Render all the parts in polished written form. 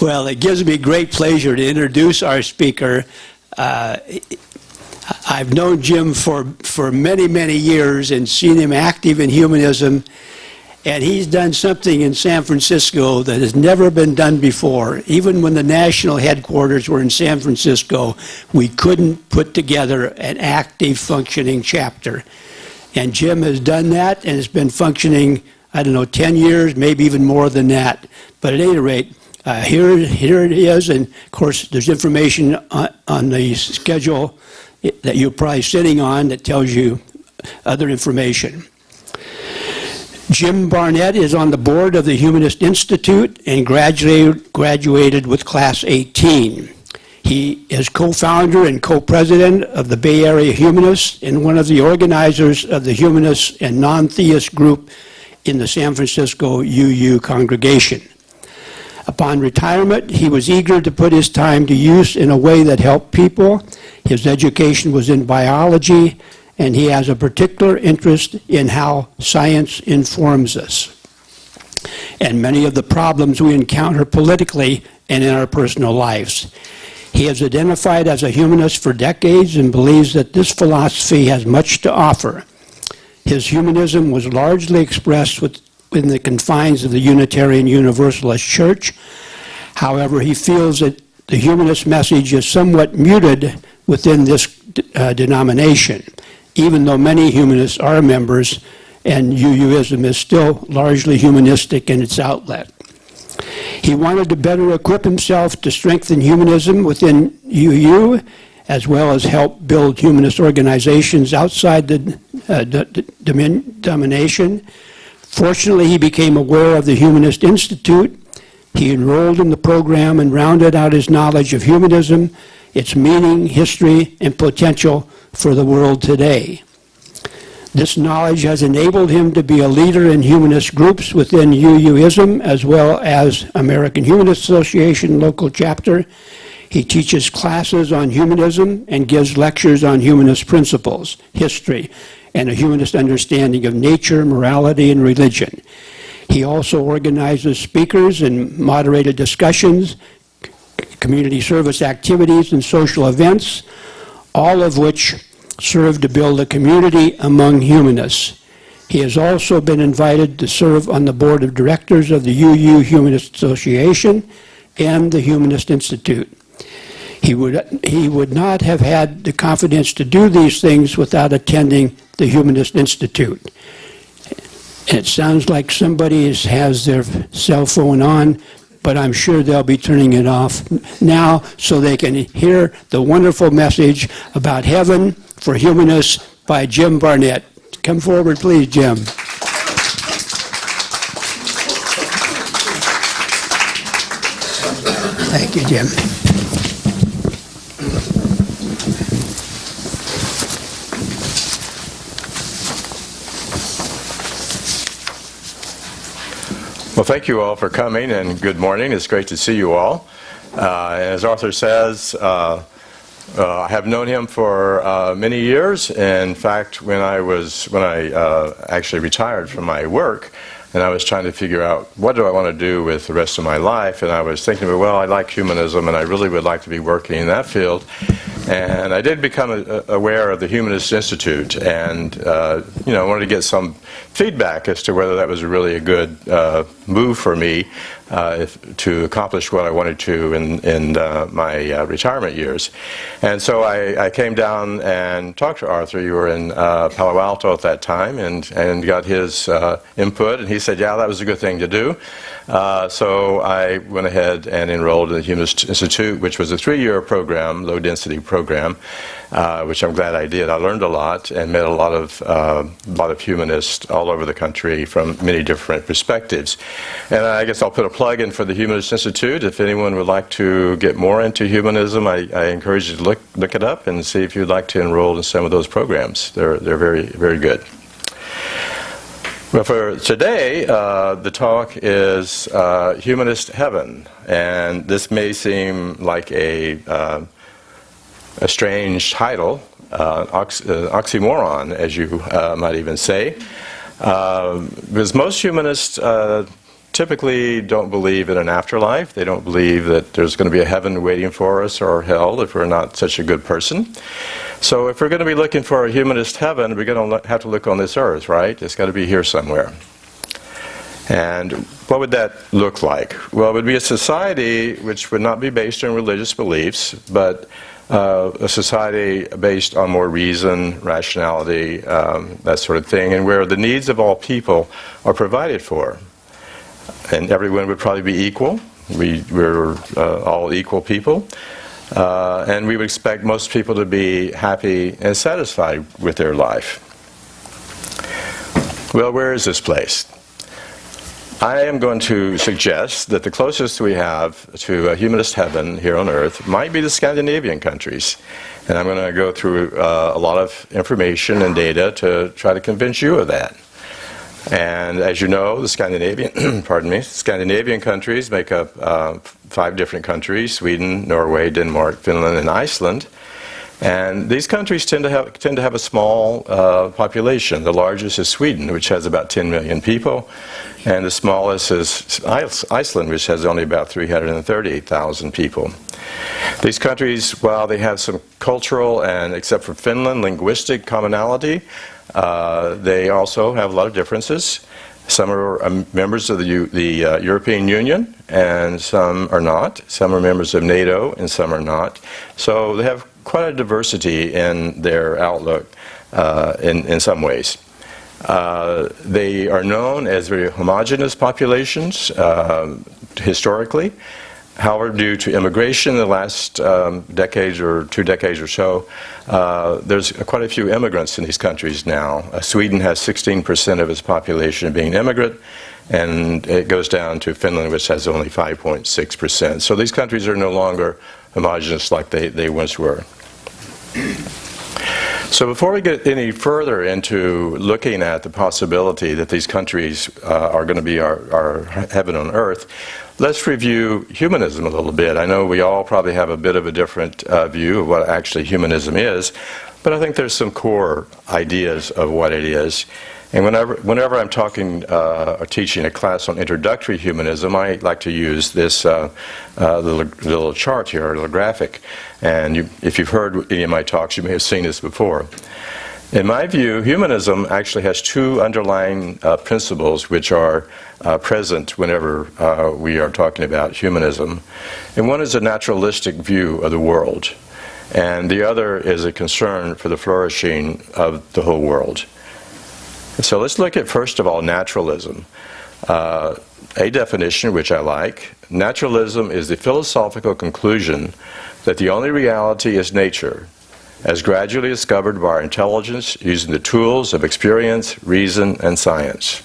Well, it gives me great pleasure to introduce our speaker. I've known Jim for many, many years and seen him active in humanism, and he's done something in San Francisco that has never been done before. Even when the national headquarters were in San Francisco, we couldn't put together an active, functioning chapter. And Jim has done that, and it's been functioning, I don't know, 10 years, maybe even more than that. But at any rate, here it is, and of course there's information on the schedule that you're probably sitting on that tells you other information. Jim Barnett is on the board of the Humanist Institute and graduated with Class 18. He is co-founder and co-president of the Bay Area Humanists and one of the organizers of the Humanist and Non-Theist group in the San Francisco UU congregation. Upon retirement, he was eager to put his time to use in a way that helped people. His education was in biology, and he has a particular interest in how science informs us and many of the problems we encounter politically and in our personal lives. He has identified as a humanist for decades and believes that this philosophy has much to offer. His humanism was largely expressed within the confines of the Unitarian Universalist Church. However, he feels that the humanist message is somewhat muted within this denomination, even though many humanists are members, and UUism is still largely humanistic in its outlet. He wanted to better equip himself to strengthen humanism within UU, as well as help build humanist organizations outside the domination. Fortunately, he became aware of the Humanist Institute. He enrolled in the program and rounded out his knowledge of humanism, its meaning, history, and potential for the world today. This knowledge has enabled him to be a leader in humanist groups within UUism, as well as American Humanist Association local chapter. He teaches classes on humanism and gives lectures on humanist principles, history, and a humanist understanding of nature, morality, and religion. He also organizes speakers and moderated discussions, community service activities, and social events, all of which serve to build a community among humanists. He has also been invited to serve on the board of directors of the UU Humanist Association and the Humanist Institute. He would not have had the confidence to do these things without attending the Humanist Institute. And it sounds like somebody has their cell phone on, but I'm sure they'll be turning it off now so they can hear the wonderful message about heaven for humanists by Jim Barnett. Come forward, please, Jim. Thank you, Jim. Well, thank you all for coming, and good morning. It's great to see you all. As Arthur says, I have known him for many years. In fact, when I actually retired from my work, and I was trying to figure out what do I want to do with the rest of my life, and I was thinking, well, I like humanism, and I really would like to be working in that field. And I did become aware of the Humanist Institute, and wanted to get some feedback as to whether that was really a good move for me to accomplish what I wanted to in my retirement years. And so I came down and talked to Arthur. You were in Palo Alto at that time, and got his input, and he said, yeah, that was a good thing to do. So I went ahead and enrolled in the Humanist Institute, which was a 3-year program, low-density program, which I'm glad I did. I learned a lot and met a lot of humanists all over the country from many different perspectives. And I guess I'll put a plug in for the Humanist Institute. If anyone would like to get more into humanism, I encourage you to look it up and see if you'd like to enroll in some of those programs. They're very, very good. Well, for today, the talk is Humanist Heaven, and this may seem like a strange title, oxymoron, as you might even say, because most humanists typically don't believe in an afterlife. They don't believe that there's going to be a heaven waiting for us or hell if we're not such a good person. So if we're going to be looking for a humanist heaven, we're going to have to look on this earth, right? It's got to be here somewhere. And what would that look like? Well, it would be a society which would not be based on religious beliefs, but a society based on more reason, rationality, that sort of thing, and where the needs of all people are provided for. And everyone would probably be equal. We're all equal people. And we would expect most people to be happy and satisfied with their life. Well, where is this place? I am going to suggest that the closest we have to a humanist heaven here on earth might be the Scandinavian countries. And I'm going to go through a lot of information and data to try to convince you of that. And as you know, the Scandinavian, Scandinavian countries make up 5 different countries: Sweden, Norway, Denmark, Finland, and Iceland. And these countries tend to have a small population. The largest is Sweden, which has about 10 million people, and the smallest is Iceland, which has only about 330,000 people. These countries, while they have some cultural and, except for Finland, linguistic commonality, they also have a lot of differences. Some are members of the European Union, and some are not. Some are members of NATO, and some are not. So they have quite a diversity in their outlook in some ways. They are known as very homogeneous populations historically. However, due to immigration in the last decade or 2 decades or so, there's quite a few immigrants in these countries now. Sweden has 16% of its population being immigrant, and it goes down to Finland, which has only 5.6%. So these countries are no longer homogeneous like they once were. So before we get any further into looking at the possibility that these countries are going to be our heaven on earth, let's review humanism a little bit. I know we all probably have a bit of a different view of what actually humanism is, but I think there's some core ideas of what it is. And whenever I'm talking or teaching a class on introductory humanism, I like to use this little chart here, a little graphic. And if you've heard any of my talks, you may have seen this before. In my view, humanism actually has 2 underlying principles which are present whenever we are talking about humanism. And one is a naturalistic view of the world, and the other is a concern for the flourishing of the whole world. So let's look at, first of all, naturalism. A definition which I like: naturalism is the philosophical conclusion that the only reality is nature, as gradually discovered by our intelligence using the tools of experience, reason, and science.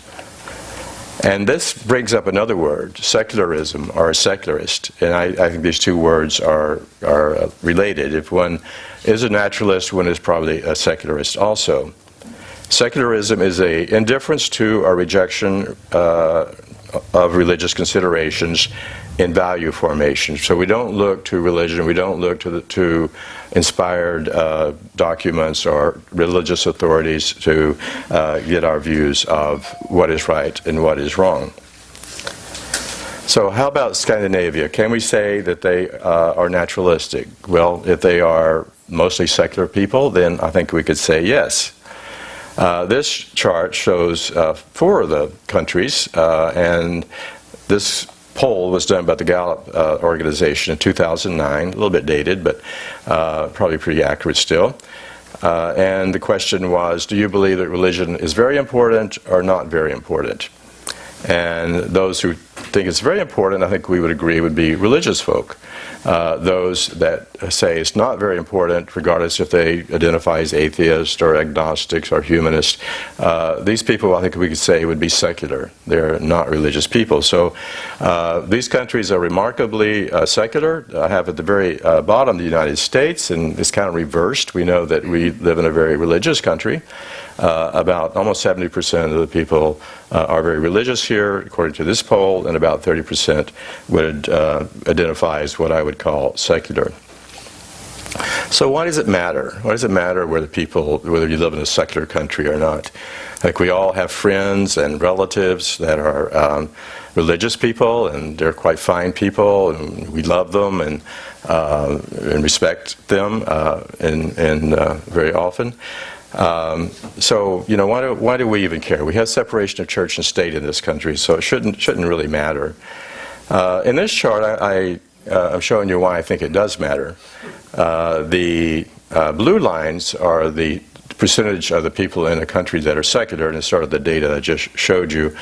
And this brings up another word, secularism, or a secularist. And I think these 2 words are related. If one is a naturalist, one is probably a secularist also. Secularism is an indifference to or rejection of religious considerations in value formation. So we don't look to religion, we don't look to inspired documents or religious authorities to get our views of what is right and what is wrong. So how about Scandinavia? Can we say that they are naturalistic? Well, if they are mostly secular people, then I think we could say yes. This chart shows 4 of the countries, and this poll was done by the Gallup organization in 2009, a little bit dated, but probably pretty accurate still. And the question was, do you believe that religion is very important or not very important? And those who think it's very important, I think we would agree, would be religious folk. Those that say it's not very important, regardless if they identify as atheists or agnostics or humanists, these people, I think we could say, would be secular. They're not religious people. So these countries are remarkably secular. I have at the very bottom the United States, and it's kind of reversed. We know that we live in a very religious country. About almost 70% of the people are very religious here, according to this poll, and about 30% would identify as what I would call secular. So why does it matter? Why does it matter whether you live in a secular country or not? Like, we all have friends and relatives that are religious people, and they're quite fine people, and we love them and respect them very often. So, why do we even care? We have separation of church and state in this country, so it shouldn't really matter. In this chart, I'm showing you why I think it does matter. The blue lines are the percentage of the people in a country that are secular, and it's sort of the data I just showed you,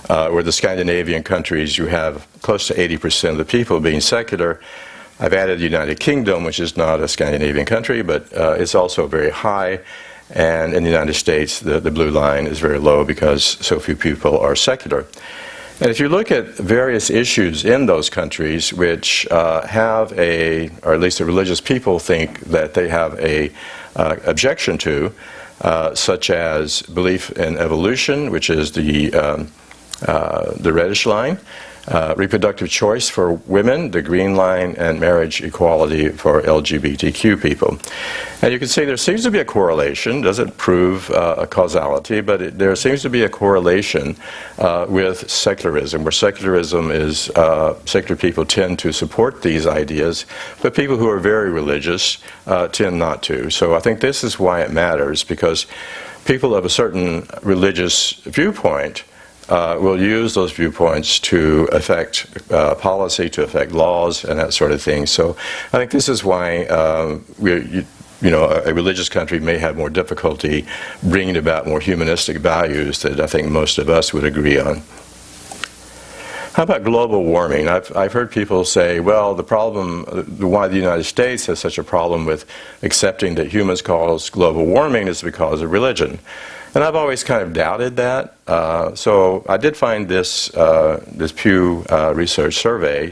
where the Scandinavian countries, you have close to 80% of the people being secular. I've added the United Kingdom, which is not a Scandinavian country, but it's also very high. And in the United States, the blue line is very low because so few people are secular. And if you look at various issues in those countries which have or at least the religious people think that they have a objection to, such as belief in evolution, which is the reddish line, reproductive choice for women, the green line, and marriage equality for LGBTQ people. And you can see there seems to be a correlation. Doesn't prove a causality, but there seems to be a correlation with secularism, where secularism is, secular people tend to support these ideas, but people who are very religious tend not to. So I think this is why it matters, because people of a certain religious viewpoint will use those viewpoints to affect policy, to affect laws, and that sort of thing. So I think this is why a religious country may have more difficulty bringing about more humanistic values that I think most of us would agree on. How about global warming? I've heard people say, well, the problem, why the United States has such a problem with accepting that humans cause global warming is because of religion. And I've always kind of doubted that. So I did find this Pew Research survey,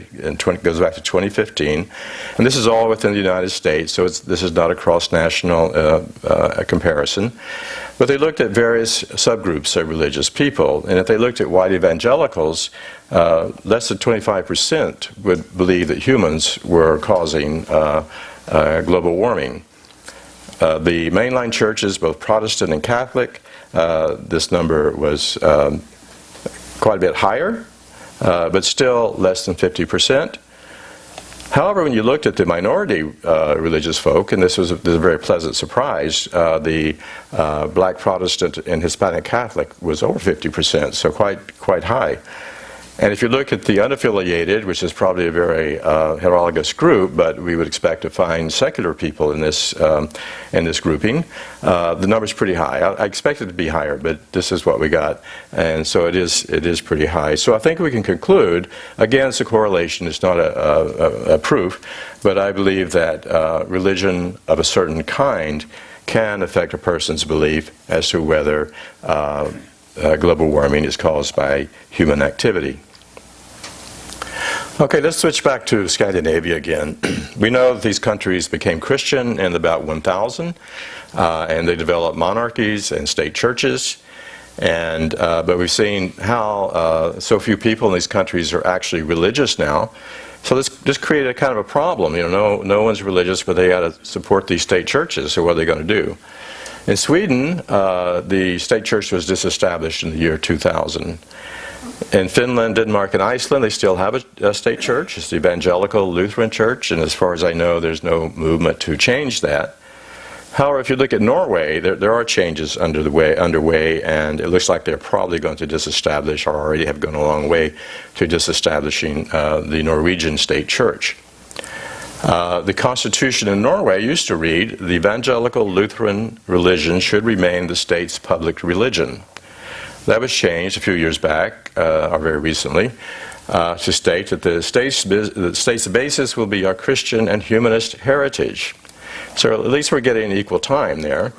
goes back to 2015. And this is all within the United States, so this is not a cross-national comparison. But they looked at various subgroups of religious people. And if they looked at white evangelicals, less than 25% would believe that humans were causing global warming. The mainline churches, both Protestant and Catholic, this number was quite a bit higher, but still less than 50%. However, when you looked at the minority religious folk, and this was a very pleasant surprise, the black Protestant and Hispanic Catholic was over 50%, so quite high. And if you look at the unaffiliated, which is probably a very heterologous group, but we would expect to find secular people in this grouping, the number's pretty high. I expect it to be higher, but this is what we got, and so it is pretty high. So I think we can conclude, again, it's a correlation, it's not a proof, but I believe that religion of a certain kind can affect a person's belief as to whether global warming is caused by human activity. Okay, let's switch back to Scandinavia again. We know that these countries became Christian in about 1000, and they developed monarchies and state churches. But we've seen how so few people in these countries are actually religious now. So this created a kind of a problem. No one's religious, but they got to support these state churches. So what are they going to do? In Sweden, the state church was disestablished in the year 2000. In Finland, Denmark, and Iceland, they still have a state church. It's the Evangelical Lutheran Church, and as far as I know, there's no movement to change that. However, if you look at Norway, there are changes underway, and it looks like they're probably going to disestablish, or already have gone a long way to disestablishing the Norwegian state church. The constitution in Norway used to read, the evangelical Lutheran religion should remain the state's public religion. That was changed a few years back, or very recently, to state that the state's basis will be our Christian and humanist heritage. So at least we're getting equal time there.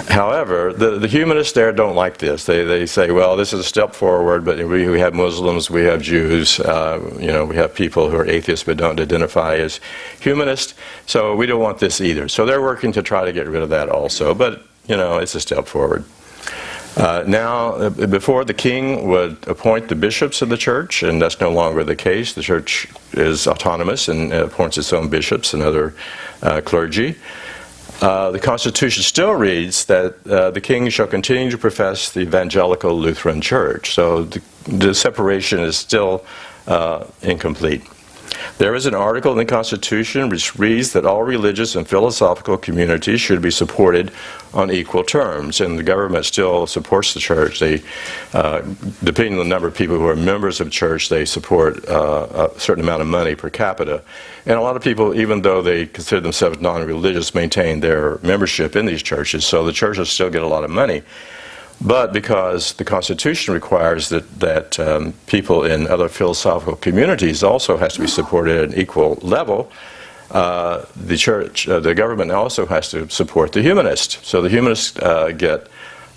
However, the humanists there don't like this. They say, well, this is a step forward, but we have Muslims, we have Jews, we have people who are atheists but don't identify as humanists, so we don't want this either. So they're working to try to get rid of that also, but, it's a step forward. Now, before the king would appoint the bishops of the church, and that's no longer the case. The church is autonomous and appoints its own bishops and other clergy. The Constitution still reads that the king shall continue to profess the evangelical Lutheran Church. So the separation is still incomplete. There is an article in the Constitution which reads that all religious and philosophical communities should be supported on equal terms, and the government still supports the church. They, depending on the number of people who are members of church, they support a certain amount of money per capita. And a lot of people, even though they consider themselves non-religious, maintain their membership in these churches, so the churches still get a lot of money. But because the Constitution requires that people in other philosophical communities also has to be supported at an equal level, the church, the government also has to support the humanists. So the humanists get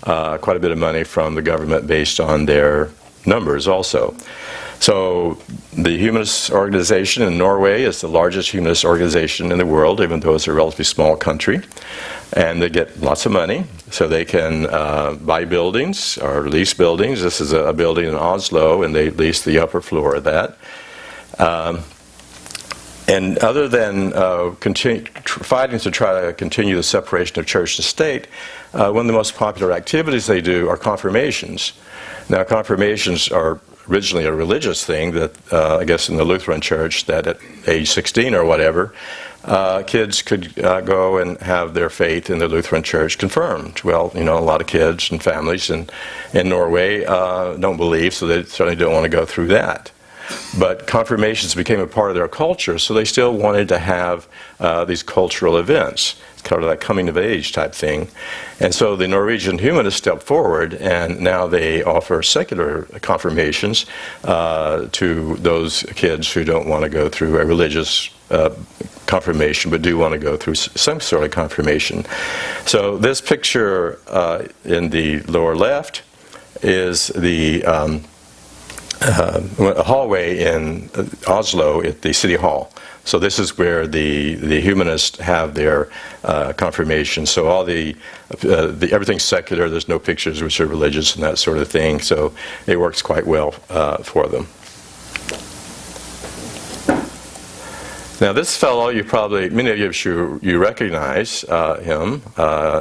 quite a bit of money from the government based on their numbers also. So the Humanist organization in Norway is the largest humanist organization in the world, even though it's a relatively small country. And they get lots of money, so they can buy buildings or lease buildings. This is a building in Oslo, and they lease the upper floor of that. And other than fighting to try to continue the separation of church and state, one of the most popular activities they do are confirmations. Now, confirmations are originally a religious thing that, I guess in the Lutheran Church, that at age 16 or whatever, kids could go and have their faith in the Lutheran Church confirmed. Well, you know, a lot of kids and families in Norway don't believe, so they certainly don't want to go through that. But confirmations became a part of their culture, so they still wanted to have these cultural events, kind of that coming of age type thing. And so the Norwegian humanists stepped forward, and now they offer secular confirmations to those kids who don't want to go through a religious confirmation, but do want to go through some sort of confirmation. So this picture in the lower left is the a hallway in Oslo at the city hall. So this is where the humanists have their confirmation. So all everything's secular. There's no pictures which are religious and that sort of thing. So it works quite well for them. Now this fellow, many of you recognize him,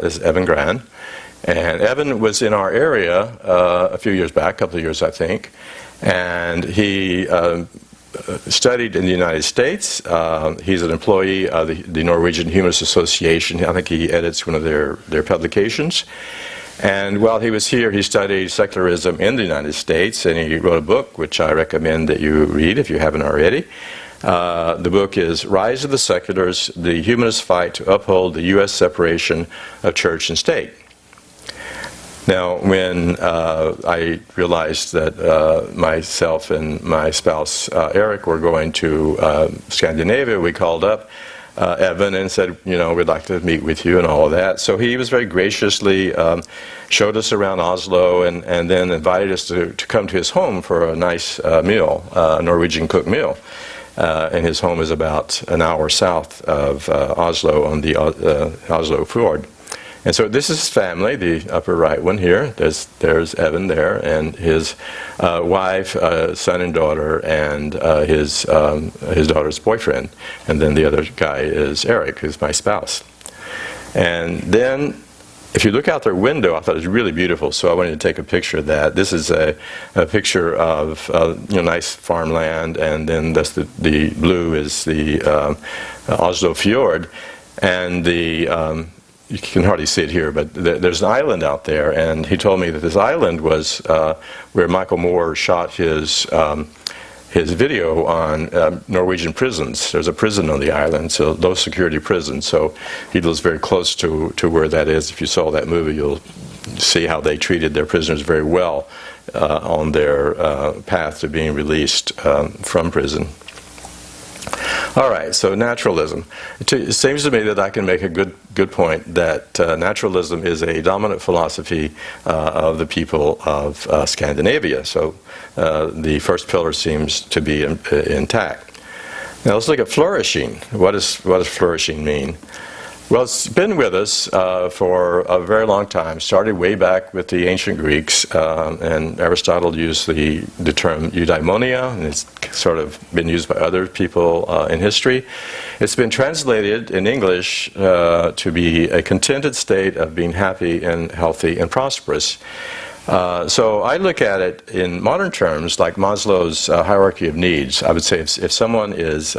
is Evan Gran. And Evan was in our area a few years back, a couple of years I think, and he studied in the United States. He's an employee of the Norwegian Humanist Association. I think he edits one of their publications. And while he was here, he studied secularism in the United States, and he wrote a book, which I recommend that you read if you haven't already. The book is Rise of the Seculars, The Humanist Fight to Uphold the U.S. Separation of Church and State. Now, when I realized that myself and my spouse, Eric, were going to Scandinavia, we called up Evan and said, you know, we'd like to meet with you and all of that. So he was very graciously showed us around Oslo and then invited us to come to his home for a nice meal, a Norwegian cooked meal. And his home is about an hour south of Oslo on the Oslo Fjord. And so this is his family, the upper right one here. There's Evan there, and his wife, son and daughter, and his daughter's boyfriend. And then the other guy is Eric, who's my spouse. And then, if you look out their window, I thought it was really beautiful, so I wanted to take a picture of that. This is a picture of nice farmland, and then that's the blue is the Oslo Fjord, and you can hardly see it here, but there's an island out there, and he told me that this island was where Michael Moore shot his video on Norwegian prisons. There's a prison on the island, so low security prison. So he lives very close to where that is. If you saw that movie, you'll see how they treated their prisoners very well on their path to being released from prison. All right, so naturalism. It seems to me that I can make a good point that naturalism is a dominant philosophy of the people of Scandinavia. So the first pillar seems to be intact. Now let's look at flourishing. What does flourishing mean? Well, it's been with us for a very long time. Started way back with the ancient Greeks, and Aristotle used the term eudaimonia, and it's sort of been used by other people in history. It's been translated in English to be a contented state of being happy and healthy and prosperous. So I look at it in modern terms like Maslow's hierarchy of needs. I would say if someone is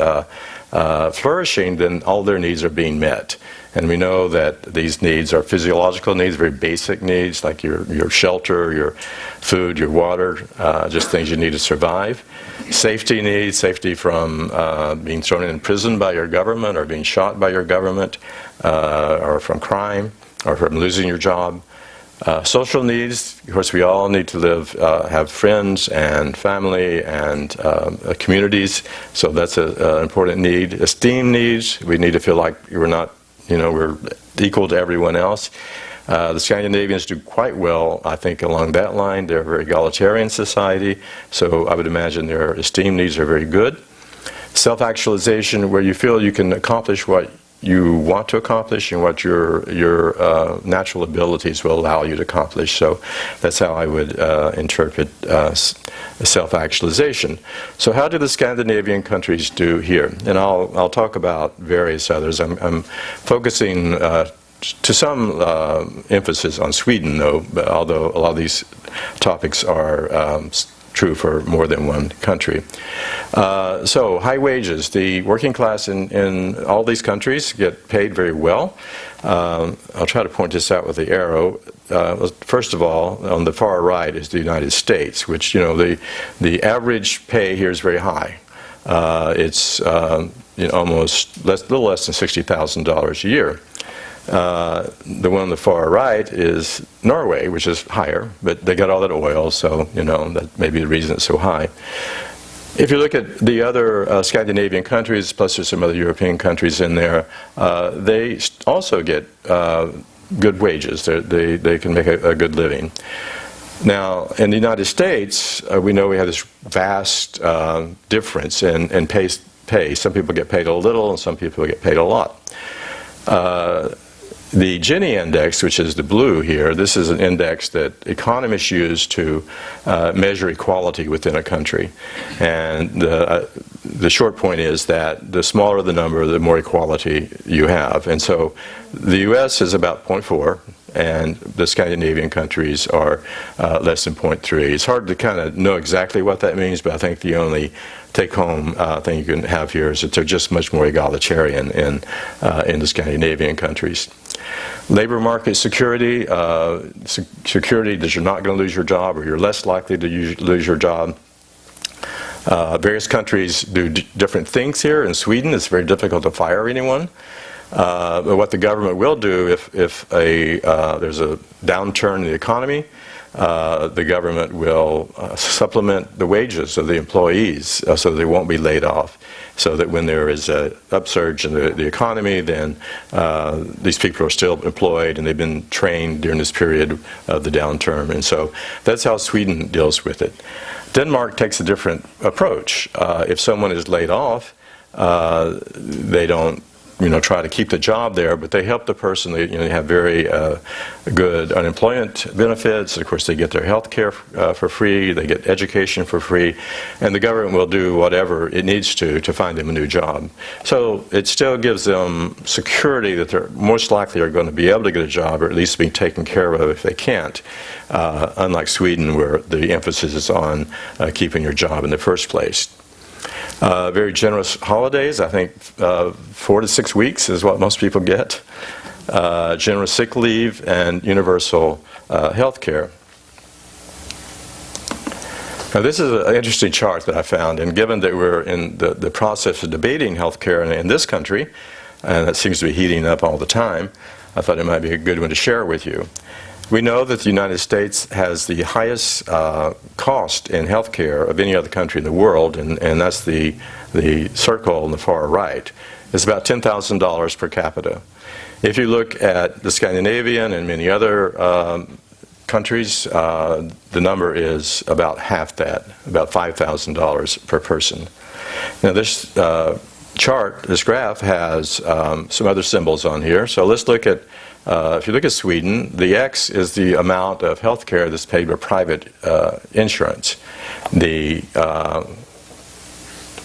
flourishing, then all their needs are being met. And we know that these needs are physiological needs, very basic needs, like your shelter, your food, your water, just things you need to survive. Safety needs, safety from being thrown in prison by your government or being shot by your government, or from crime, or from losing your job. Social needs, of course, we all need to live, have friends and family and communities, so that's an important need. Esteem needs, we need to feel like we're not, we're equal to everyone else. The Scandinavians do quite well, I think, along that line. They're a very egalitarian society, so I would imagine their esteem needs are very good. Self-actualization, where you feel you can accomplish what you want to accomplish and what your natural abilities will allow you to accomplish. So that's how I would interpret self-actualization. So how do the Scandinavian countries do here? And I'll talk about various others. I'm focusing to some emphasis on Sweden, though, although a lot of these topics are true for more than one country. So high wages. The working class in all these countries get paid very well. I'll try to point this out with the arrow. First of all, on the far right is the United States, which, the average pay here is very high. It's almost a little less than $60,000 a year. The one on the far right is Norway, which is higher, but they got all that oil, so that may be the reason it's so high. If you look at the other Scandinavian countries, plus there's some other European countries in there, they also get good wages. They can make a good living. Now, in the United States, we know we have this vast difference in pay. Some people get paid a little, and some people get paid a lot. The Gini index, which is the blue here, this is an index that economists use to measure equality within a country. And the short point is that the smaller the number, the more equality you have. And so the U.S. is about 0.4, and the Scandinavian countries are less than 0.3. It's hard to kind of know exactly what that means, but I think the only take-home thing you can have here is that they're just much more egalitarian in the Scandinavian countries. Labor market security, security that you're not going to lose your job or you're less likely to lose your job. Various countries do different things here. In Sweden, it's very difficult to fire anyone. But what the government will do if there's a downturn in the economy, the government will supplement the wages of the employees so they won't be laid off. So that when there is an upsurge in the economy, then these people are still employed and they've been trained during this period of the downturn. And so that's how Sweden deals with it. Denmark takes a different approach. If someone is laid off, they don't try to keep the job there, but they help the person. They have very good unemployment benefits. Of course, they get their health care for free. They get education for free. And the government will do whatever it needs to find them a new job. So it still gives them security that they're most likely are going to be able to get a job, or at least be taken care of if they can't. Unlike Sweden, where the emphasis is on keeping your job in the first place. Very generous holidays. I think 4 to 6 weeks is what most people get. Generous sick leave and universal health care. Now, this is an interesting chart that I found, and given that we're in the process of debating health care in this country, and it seems to be heating up all the time, I thought it might be a good one to share with you. We know that the United States has the highest cost in health care of any other country in the world, and that's the circle on the far right. It's about $10,000 per capita. If you look at the Scandinavian and many other countries, the number is about half that, about $5,000 per person. Now, this chart, this graph, has some other symbols on here. So let's look at, if you look at Sweden, the X is the amount of health care that's paid by private insurance. The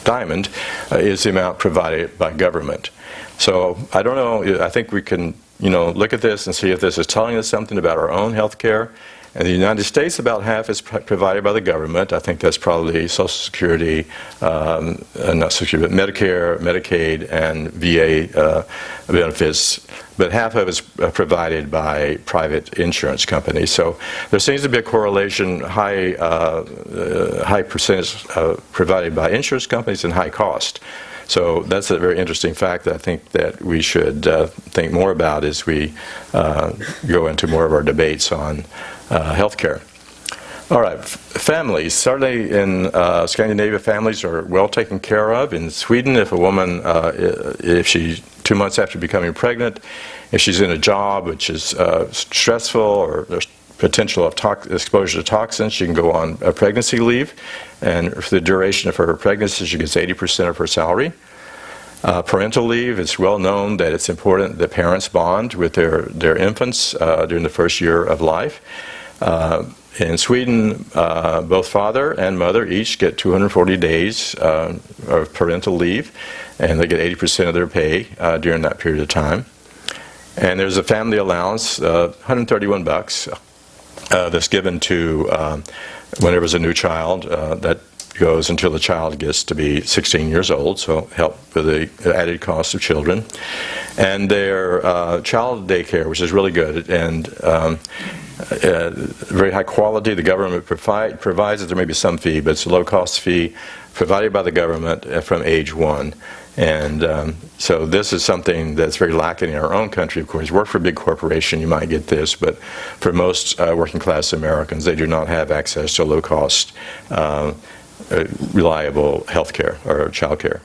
diamond is the amount provided by government. So I don't know, I think we can, look at this and see if this is telling us something about our own health care. In the United States, about half is provided by the government. I think that's probably Social Security, not Social Security, but Medicare, Medicaid, and VA benefits. But half of it is provided by private insurance companies. So there seems to be a correlation, high percentage provided by insurance companies and high cost. So that's a very interesting fact that I think that we should think more about as we go into more of our debates on healthcare. All right, families. Certainly in Scandinavia, families are well taken care of. In Sweden, if a woman, if she 2 months after becoming pregnant, if she's in a job which is stressful or there's potential of exposure to toxins, she can go on a pregnancy leave, and for the duration of her pregnancy, she gets 80% of her salary. Parental leave, it's well known that it's important that parents bond with their infants during the first year of life. In Sweden, both father and mother each get 240 days of parental leave, and they get 80% of their pay during that period of time. And there's a family allowance, 131 bucks, that's given to whenever there's a new child that goes until the child gets to be 16 years old, so help with the added cost of children. And their child daycare, which is really good, and very high quality. The government provides that there may be some fee, but it's a low-cost fee provided by the government from age 1. And so this is something that's very lacking in our own country. Of course, work for a big corporation, you might get this, but for most working-class Americans, they do not have access to low-cost, reliable health care or child care.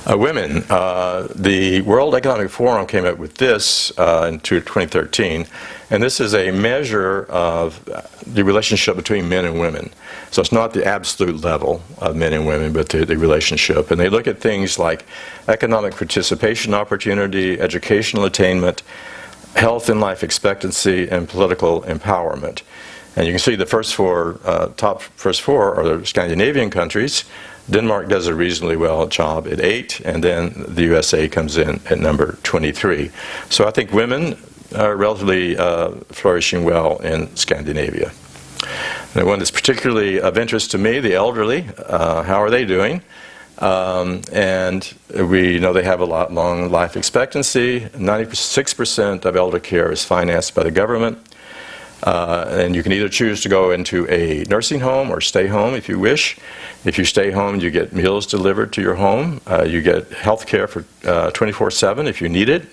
Women, the World Economic Forum came up with this in 2013, and this is a measure of the relationship between men and women. So it's not the absolute level of men and women, but the relationship. And they look at things like economic participation opportunity, educational attainment, health and life expectancy, and political empowerment. And you can see the first four are the Scandinavian countries. Denmark does a reasonably well job at 8, and then the USA comes in at number 23. So I think women are relatively flourishing well in Scandinavia. And one that's particularly of interest to me, the elderly. How are they doing? And we know they have a long life expectancy. 96% of elder care is financed by the government. And you can either choose to go into a nursing home or stay home if you wish. If you stay home, you get meals delivered to your home. You get health care for 24/7 if you need it.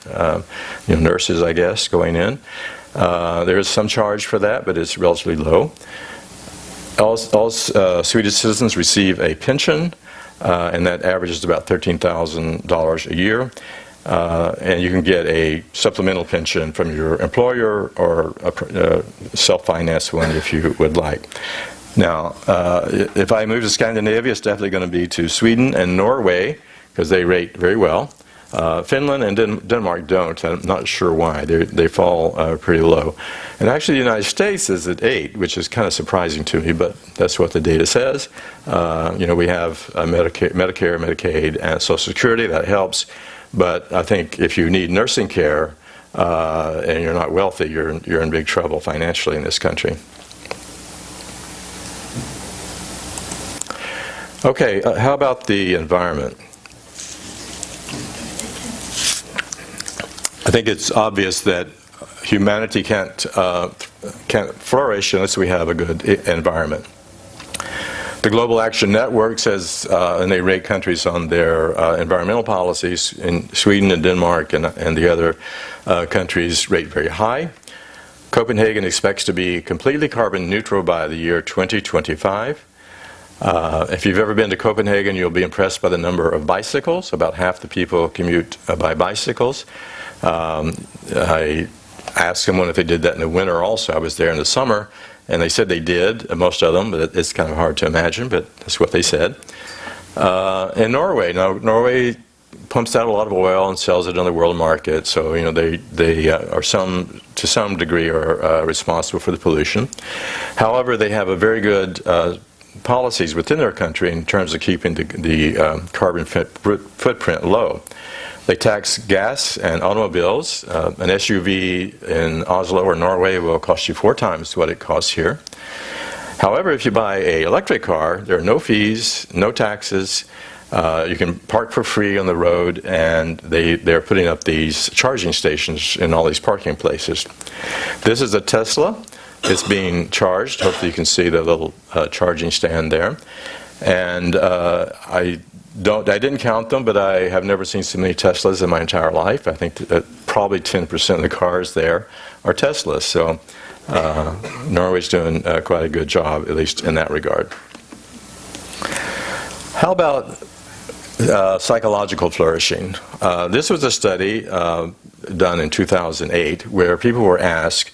Nurses, I guess, going in. There is some charge for that, but it's relatively low. All Swedish citizens receive a pension, and that averages about $13,000 a year. And you can get a supplemental pension from your employer or a self-financed one if you would like. Now, if I move to Scandinavia, it's definitely going to be to Sweden and Norway, because they rate very well. Finland and Denmark don't. I'm not sure why. They fall pretty low. And actually the United States is at 8, which is kind of surprising to me, but that's what the data says. We have Medicare, Medicaid, and Social Security. That helps. But I think if you need nursing care and you're not wealthy, you're in big trouble financially in this country. Okay, how about the environment? I think it's obvious that humanity can't flourish unless we have a good environment. The Global Action Network says, and they rate countries on their environmental policies. In Sweden and Denmark and the other countries rate very high. Copenhagen expects to be completely carbon neutral by the year 2025. If you've ever been to Copenhagen, you'll be impressed by the number of bicycles. About half the people commute by bicycles. I asked someone if they did that in the winter also. I was there in the summer, and they said they did, most of them, but it's kind of hard to imagine, but that's what they said. In Norway, now Norway pumps out a lot of oil and sells it on the world market, so they are to some degree are responsible for the pollution. However, they have a very good policies within their country in terms of keeping the carbon footprint low. They tax gas and automobiles. An SUV in Oslo or Norway will cost you 4 times what it costs here. However, if you buy an electric car, there are no fees, no taxes. You can park for free on the road, and they're putting up these charging stations in all these parking places. This is a Tesla. It's being charged. Hopefully you can see the little charging stand there. And I didn't count them, but I have never seen so many Teslas in my entire life. I think that probably 10% of the cars there are Teslas. So Norway's doing quite a good job, at least in that regard. How about psychological flourishing? This was a study done in 2008 where people were asked,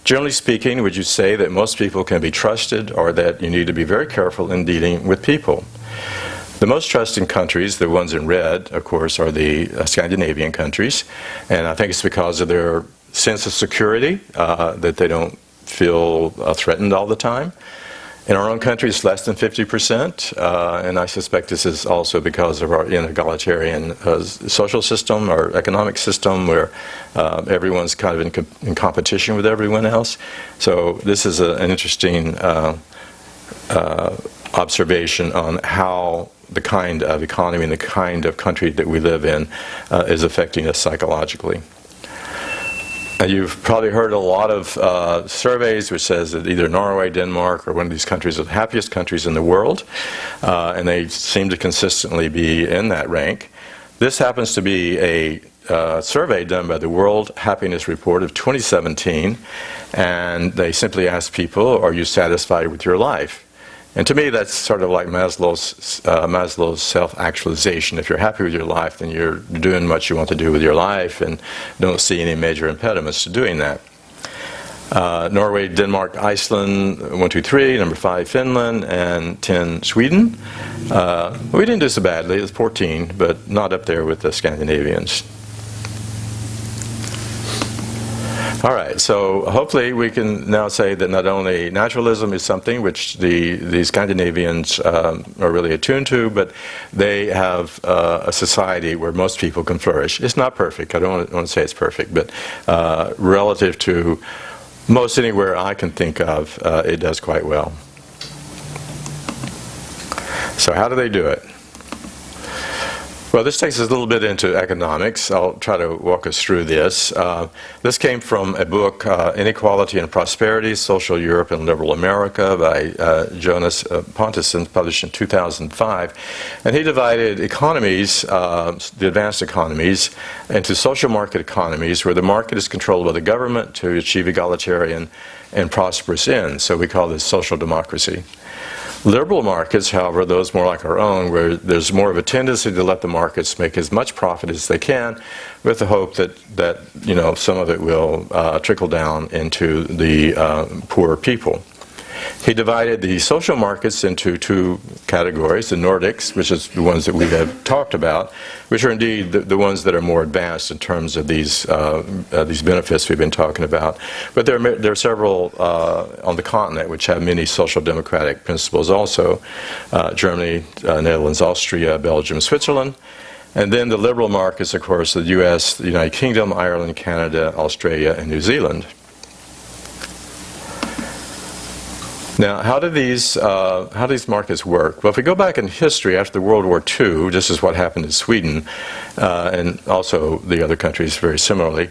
generally speaking, would you say that most people can be trusted, or that you need to be very careful in dealing with people? The most trusting countries, the ones in red, of course, are the Scandinavian countries, and I think it's because of their sense of security, that they don't feel threatened all the time. In our own country, it's less than 50%, and I suspect this is also because of our inegalitarian social system, our economic system, where everyone's kind of in competition with everyone else. So this is an interesting observation on how the kind of economy and the kind of country that we live in is affecting us psychologically. You've probably heard a lot of surveys which says that either Norway, Denmark, or one of these countries are the happiest countries in the world, and they seem to consistently be in that rank. This happens to be a survey done by the World Happiness Report of 2017, and they simply asked people, are you satisfied with your life? And to me, that's sort of like Maslow's self-actualization. If you're happy with your life, then you're doing what you want to do with your life and don't see any major impediments to doing that. Norway, Denmark, Iceland, 1, 2, 3, number 5, Finland, and 10, Sweden. We didn't do so badly, it's 14, but not up there with the Scandinavians. All right, so hopefully we can now say that not only naturalism is something which the Scandinavians are really attuned to, but they have a society where most people can flourish. It's not perfect, I don't want to say it's perfect, but relative to most anywhere I can think of, it does quite well. So how do they do it? Well, this takes us a little bit into economics. I'll try to walk us through this. This came from a book, Inequality and Prosperity, Social Europe and Liberal America, by Jonas Pontusson, published in 2005. And he divided economies, the advanced economies, into social market economies, where the market is controlled by the government to achieve egalitarian and prosperous ends. So we call this social democracy. Liberal markets, however, those more like our own, where there's more of a tendency to let the markets make as much profit as they can, with the hope that some of it will trickle down into the poorer people. He divided the social markets into 2 categories: the Nordics, which is the ones that we have talked about, which are indeed the ones that are more advanced in terms of these benefits we've been talking about. But there are several on the continent which have many social democratic principles also: Germany, Netherlands, Austria, Belgium, Switzerland. And then the liberal markets, of course, the U.S., the United Kingdom, Ireland, Canada, Australia, and New Zealand. Now, how do these markets work? Well, if we go back in history, after World War II, this is what happened in Sweden, and also the other countries very similarly.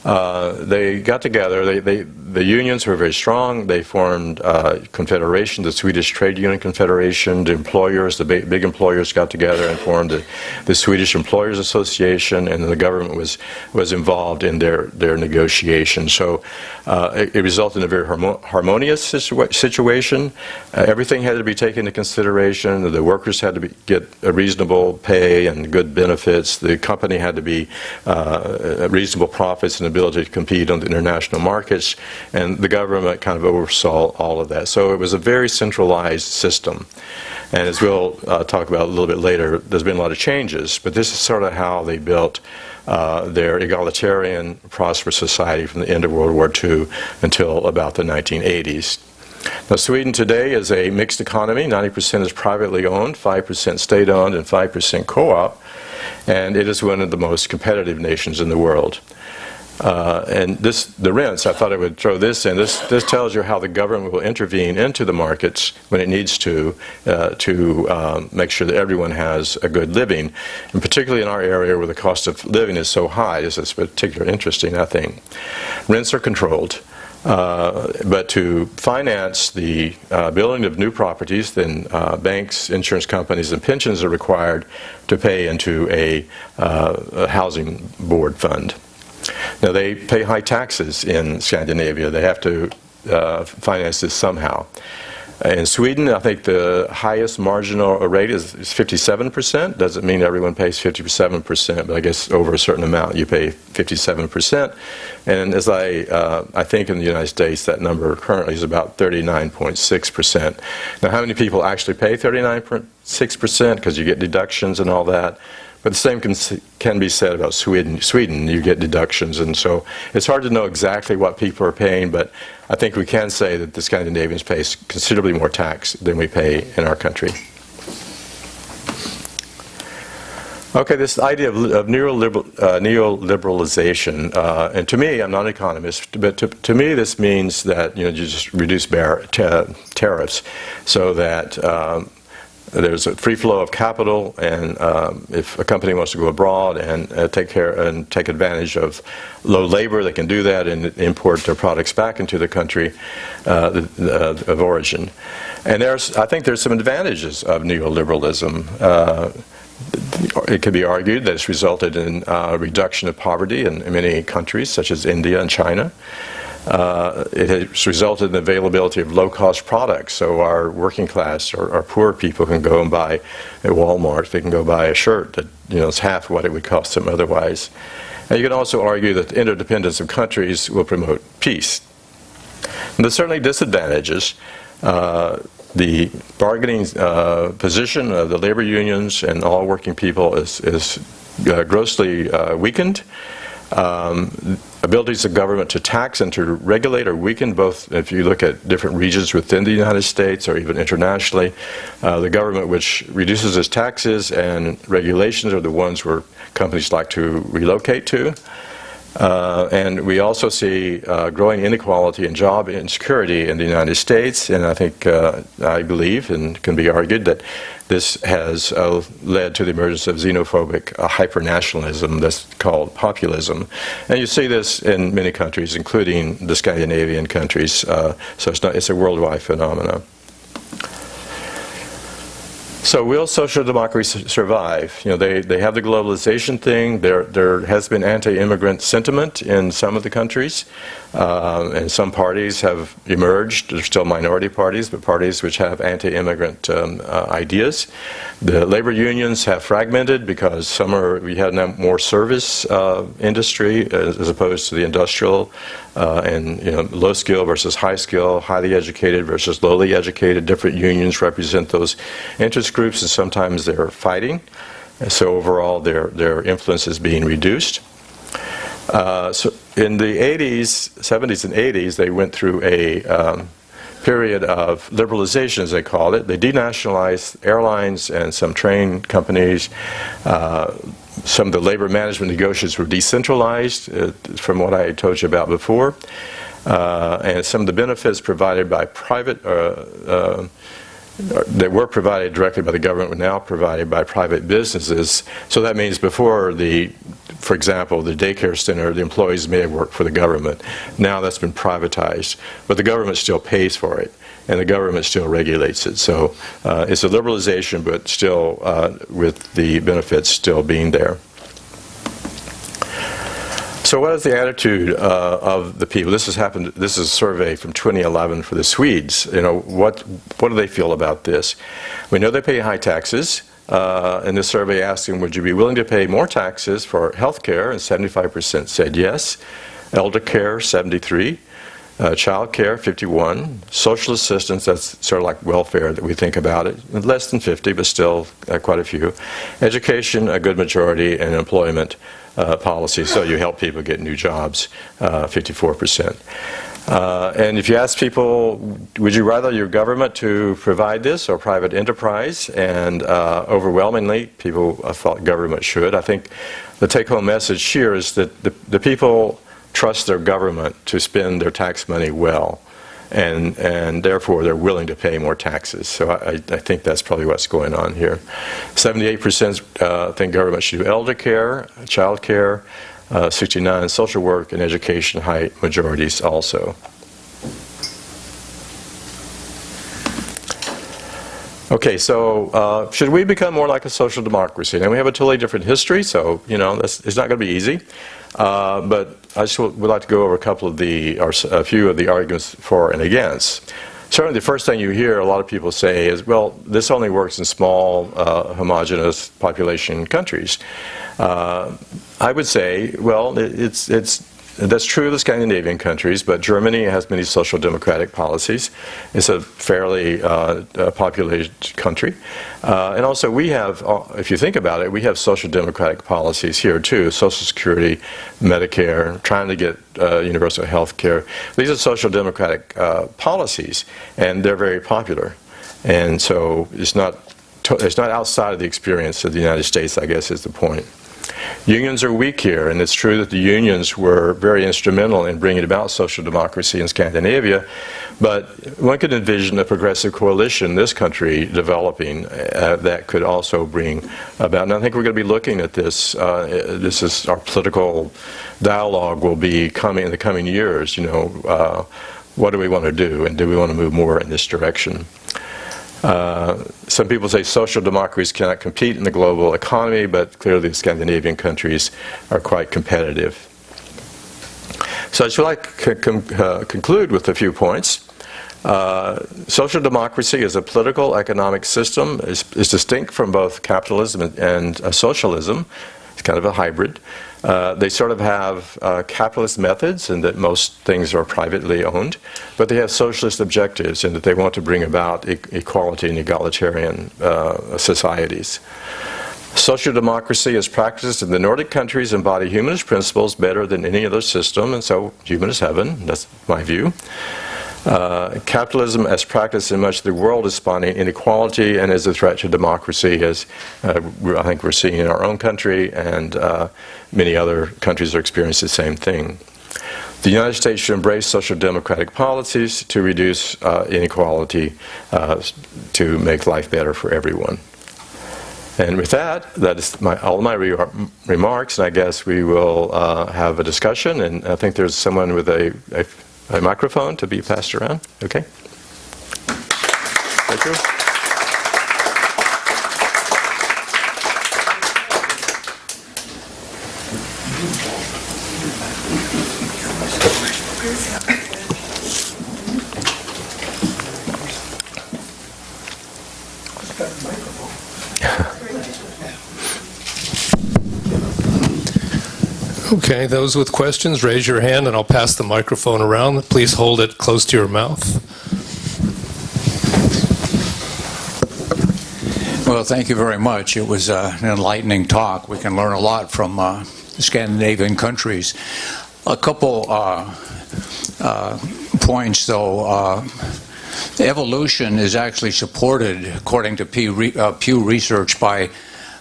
They got together. The unions were very strong. They formed a confederation, the Swedish Trade Union Confederation. The employers, the big employers, got together and formed the Swedish Employers Association, and the government was involved in their negotiations. So it resulted in a very harmonious situation. situation. Everything had to be taken into consideration. The workers had to get a reasonable pay and good benefits. The company had to be reasonable profits and ability to compete on the international markets, and the government kind of oversaw all of that. So it was a very centralized system. And as we'll talk about a little bit later, there's been a lot of changes, but this is sort of how they built their egalitarian, prosperous society from the end of World War II until about the 1980s. Now, Sweden today is a mixed economy. 90% is privately owned, 5% state-owned, and 5% co-op, and it is one of the most competitive nations in the world. And the rents, I thought I would throw this in. This tells you how the government will intervene into the markets when it needs to make sure that everyone has a good living. And particularly in our area where the cost of living is so high, this is particularly interesting, I think. Rents are controlled. But to finance the building of new properties, then banks, insurance companies, and pensions are required to pay into a housing board fund. Now, they pay high taxes in Scandinavia. They have to finance this somehow. In Sweden, I think the highest marginal rate is 57%. Doesn't mean everyone pays 57%, but I guess over a certain amount you pay 57%. And as I think in the United States, that number currently is about 39.6%. Now, how many people actually pay 39.6%? Because you get deductions and all that. But the same can be said about Sweden. You get deductions, and so it's hard to know exactly what people are paying, but I think we can say that the Scandinavians pay considerably more tax than we pay in our country. Okay, this idea of neoliberalization, and to me, I'm not an economist, but to me this means that you just reduce tariffs so that there's a free flow of capital, and if a company wants to go abroad and take advantage of low labor, they can do that and import their products back into the country of origin. And I think there's some advantages of neoliberalism. It could be argued that it's resulted in a reduction of poverty in many countries, such as India and China. It has resulted in the availability of low-cost products, so our working class or our poor people can go and buy at Walmart. They can go buy a shirt that is half what it would cost them otherwise. And you can also argue that the interdependence of countries will promote peace. And there's certainly disadvantages. The bargaining position of the labor unions and all working people is grossly weakened. Abilities of government to tax and to regulate are weakened, both if you look at different regions within the United States or even internationally. The government which reduces its taxes and regulations are the ones where companies like to relocate to. And we also see growing inequality and job insecurity in the United States, and I think, I believe, and can be argued, that this has led to the emergence of xenophobic hyper-nationalism that's called populism. And you see this in many countries, including the Scandinavian countries, so it's a worldwide phenomenon. So will social democracy survive? They have the globalization thing. There has been anti-immigrant sentiment in some of the countries, and some parties have emerged. They're still minority parties, but parties which have anti-immigrant ideas. The labor unions have fragmented because we have now more service industry as opposed to the industrial, and low skill versus high skill, highly educated versus lowly educated. Different unions represent those interest groups, and sometimes they're fighting. And so overall, their influence is being reduced. So in the 70s and 80s, they went through a period of liberalization, as they called it. They denationalized airlines and some train companies. Some of the labor management negotiations were decentralized, from what I told you about before. And some of the benefits provided by private, that were provided directly by the government were now provided by private businesses. So that means before for example, the daycare center, the employees may have worked for the government. Now that's been privatized, but the government still pays for it, and the government still regulates it. So it's a liberalization, but still with the benefits still being there. So what is the attitude of the people? This has happened. This is a survey from 2011 for the Swedes. You know, what do they feel about this? We know they pay high taxes. And this survey asked them, would you be willing to pay more taxes for health care? And 75% said yes. Elder care, 73. Child care, 51. Social assistance, that's sort of like welfare that we think about it. Less than 50, but still quite a few. Education, a good majority, and employment policy, so you help people get new jobs, 54%. And if you ask people, would you rather your government to provide this or private enterprise? And overwhelmingly, people thought government should. I think the take-home message here is that the people trust their government to spend their tax money well, and therefore they're willing to pay more taxes. So I think that's probably what's going on here. 78% think government should do elder care, child care, 69 social work, and education, high majorities also. Okay, so should we become more like a social democracy? Now we have a totally different history, so you know it's not going to be easy. But I just would like to go over a few of the arguments for and against. Certainly the first thing you hear a lot of people say is, well, this only works in small, homogeneous population countries. I would say, well, that's true of the Scandinavian countries, but Germany has many social democratic policies. It's a fairly populated country. And also we have, if you think about it, we have social democratic policies here too. Social Security, Medicare, trying to get universal health care. These are social democratic policies, and they're very popular. And so it's not outside of the experience of the United States, I guess, is the point. Unions are weak here, and it's true that the unions were very instrumental in bringing about social democracy in Scandinavia, but one could envision a progressive coalition in this country developing that could also bring about, and I think we're going to be looking at this, this is our political dialogue will be coming in the coming years, you know, what do we want to do, and do we want to move more in this direction? Some people say social democracies cannot compete in the global economy, but clearly the Scandinavian countries are quite competitive. So I should like to conclude with a few points. Social democracy as a political economic system is distinct from both capitalism and socialism. It's kind of a hybrid. They sort of have capitalist methods in that most things are privately owned, but they have socialist objectives in that they want to bring about equality and egalitarian societies. Social democracy as practiced in the Nordic countries embody humanist principles better than any other system, and so Humanist Heaven, that's my view. Capitalism as practiced in much of the world is spawning inequality and is a threat to democracy, as I think we're seeing in our own country, and many other countries are experiencing the same thing. The United States should embrace social democratic policies to reduce inequality, to make life better for everyone. And with that, that is all my remarks, and I guess we will have a discussion, and I think there's someone with a microphone to be passed around. Okay. Thank you. Okay, those with questions, raise your hand and I'll pass the microphone around. Please hold it close to your mouth. Well, thank you very much. It was an enlightening talk. We can learn a lot from the Scandinavian countries. A couple points, though. Evolution is actually supported, according to Pew Research, by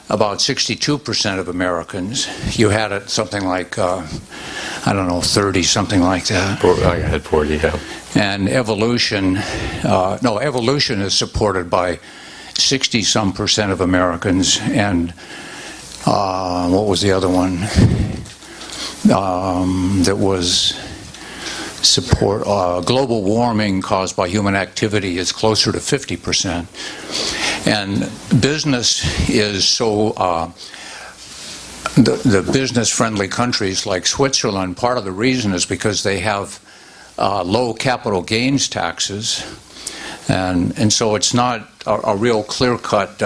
about 62% of Americans. You had it something like, I don't know, 30, something like that. I had 40, yeah. And evolution is supported by 60-some% of Americans. And what was the other one? That was support, global warming caused by human activity is closer to 50%. And business is so the business-friendly countries like Switzerland, part of the reason is because they have low capital gains taxes, and so it's not a real clear-cut,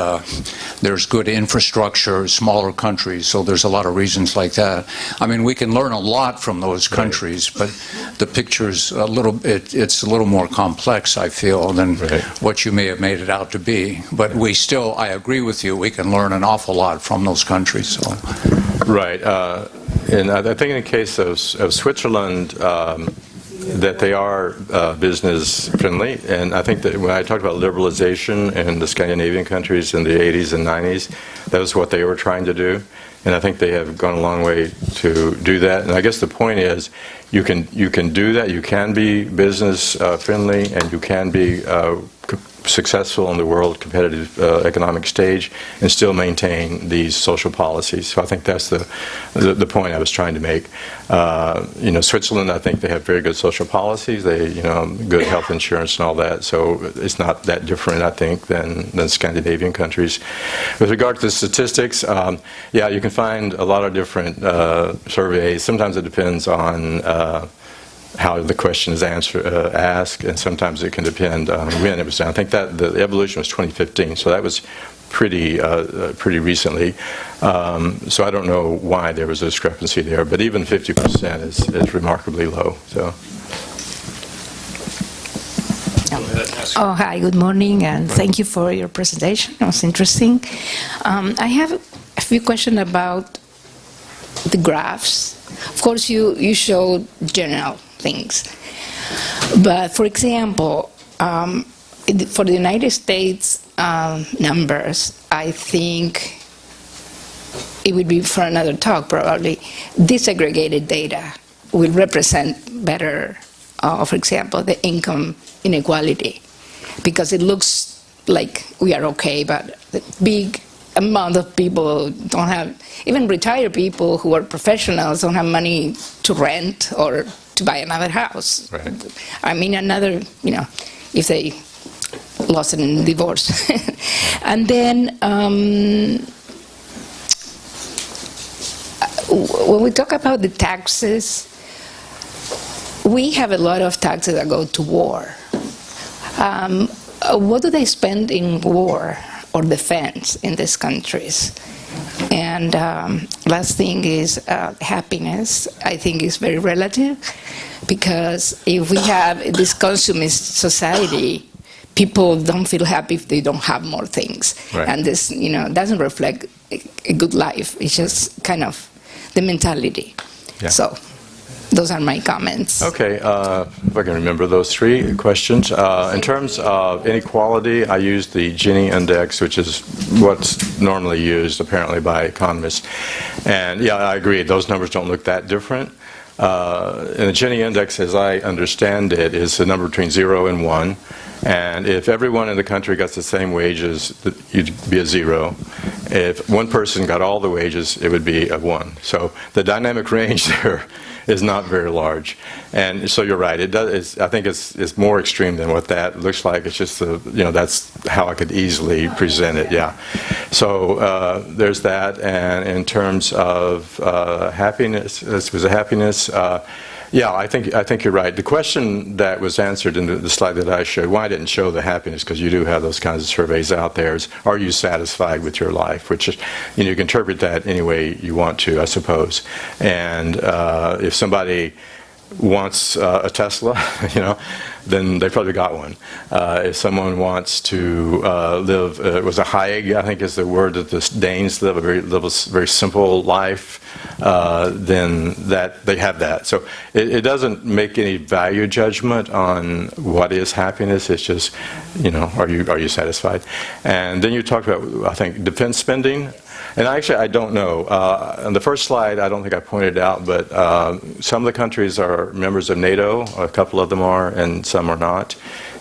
there's good infrastructure, smaller countries, so there's a lot of reasons like that. I mean, we can learn a lot from those countries, but the picture's it's a little more complex, I feel, than what you may have made it out to be. But we still, I agree with you, we can learn an awful lot from those countries. So. Right. And I think in the case of Switzerland, that they are business friendly, and I think that when I talked about liberalization in the Scandinavian countries in the 80s and 90s, that was what they were trying to do, and I think they have gone a long way to do that. And I guess the point is, you can do that. You can be business friendly, and you can be successful on the world competitive economic stage and still maintain these social policies. So I think that's the point I was trying to make. Switzerland, I think they have very good social policies. They, good health insurance and all that. So it's not that different, I think, than Scandinavian countries. With regard to the statistics, yeah, you can find a lot of different surveys. Sometimes it depends on how the question is asked, and sometimes it can depend on when it was done. I think that the evolution was 2015, so that was pretty recently. So I don't know why there was a discrepancy there, but even 50% is remarkably low. So. Oh, hi, good morning, and thank you for your presentation. It was interesting. I have a few questions about the graphs. Of course, you showed general things. But for example, for the United States numbers, I think it would be for another talk probably, disaggregated data will represent better, for example, the income inequality, because it looks like we are okay, but the big amount of people don't have, even retired people who are professionals don't have money to rent or to buy another house. Right. I mean, if they lost it in divorce. And then when we talk about the taxes, we have a lot of taxes that go to war. What do they spend in war or defense in these countries? And last thing is happiness. I think is very relative, because if we have this consumist society, people don't feel happy if they don't have more things. Right. And this, doesn't reflect a good life. It's just kind of the mentality. Yeah. So those are my comments. Okay, if I can remember those three questions. In terms of inequality, I used the Gini index, which is what's normally used apparently by economists. And yeah, I agree, those numbers don't look that different. And the Gini index, as I understand it, is the number between 0 and 1. And if everyone in the country got the same wages, you'd be a 0. If one person got all the wages, it would be a 1. So the dynamic range there is not very large. And so you're right, I think it's more extreme than what that looks like. It's just, that's how I could easily present it, yeah. So there's that. And in terms of happiness, this was a happiness, yeah, I think you're right. The question that was answered in the slide that I showed, why I didn't show the happiness, because you do have those kinds of surveys out there, is are you satisfied with your life? Which is, you can interpret that any way you want to, I suppose. And if somebody wants a Tesla, then they probably got one. If someone wants to live, it was a Hayek, I think is the word that the Danes live, a very simple life, then that they have that. So it doesn't make any value judgment on what is happiness. It's just, are you satisfied? And then you talked about, I think, defense spending. And actually, I don't know. On the first slide, I don't think I pointed out, but some of the countries are members of NATO. A couple of them are, and some are not.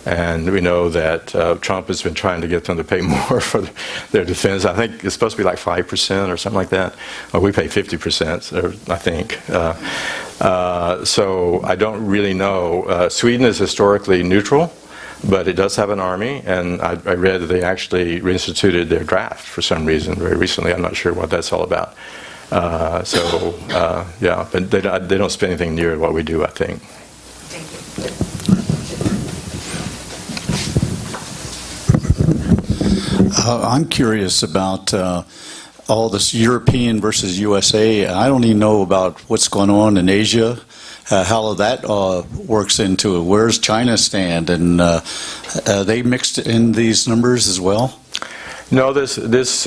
And we know that Trump has been trying to get them to pay more for their defense. I think it's supposed to be like 5% or something like that. Well, we pay 50%, I think. So I don't really know. Sweden is historically neutral, but it does have an army, and I read that they actually reinstituted their draft for some reason very recently. I'm not sure what that's all about. Yeah, but they don't spend anything near what we do, I think. I'm curious about all this European versus USA. I don't even know about what's going on in Asia, how that works into it. Where's China stand? And are they mixed in these numbers as well? No, this was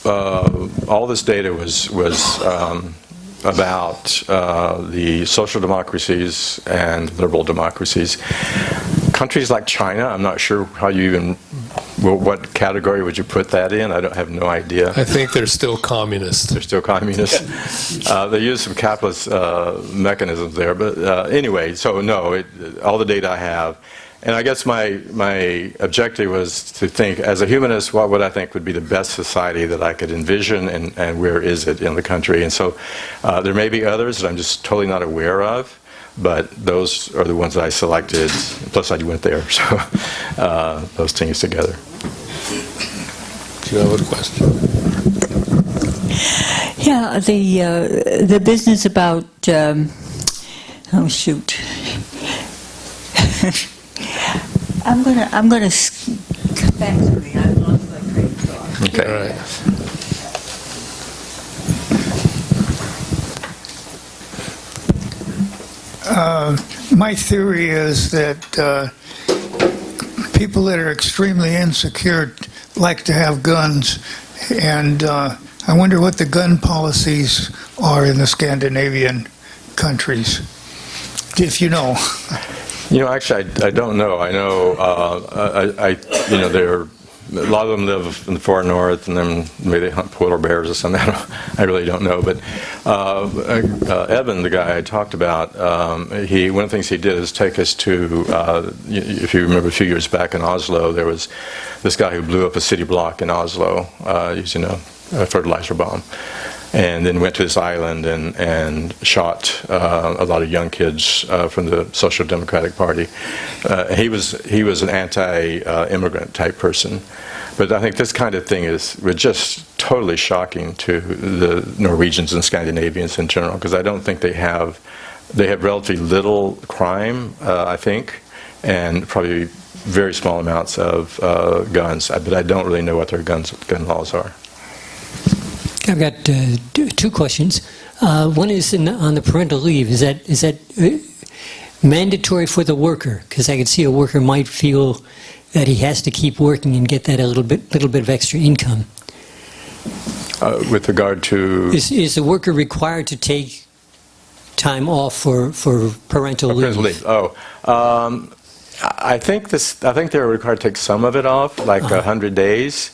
all this data was about the social democracies and liberal democracies. Countries like China, I'm not sure how you even, what category would you put that in? I have no idea. I think they're still communist. They're still communist. They use some capitalist mechanisms there, but anyway, so no, all the data I have. And I guess my objective was to think, as a humanist, what would I think would be the best society that I could envision, and where is it in the country? And so there may be others that I'm just totally not aware of, but those are the ones that I selected. Plus, I went there, so those things together. Do you have a question? Yeah, the business about oh shoot. I'm gonna come back to me. I've lost my train of thought. Okay. All right. My theory is that people that are extremely insecure like to have guns, and I wonder what the gun policies are in the Scandinavian countries, if you know. You know, actually, I don't know. I know, a lot of them live in the far north, and then maybe they hunt polar bears or something. I really don't know. But Evan, the guy I talked about, one of the things he did is take us to, if you remember a few years back in Oslo, there was this guy who blew up a city block in Oslo using a fertilizer bomb. And then went to this island and shot a lot of young kids from the Social Democratic Party. He was an anti-immigrant type person, but I think this kind of thing was just totally shocking to the Norwegians and Scandinavians in general, because I don't think they have relatively little crime, I think, and probably very small amounts of guns. But I don't really know what their gun laws are. I've got two questions. One is on the parental leave. Is that mandatory for the worker? Because I could see a worker might feel that he has to keep working and get that little bit of extra income. With regard to Is the worker required to take time off for parental leave? I think they're required to take some of it off, like 100 days.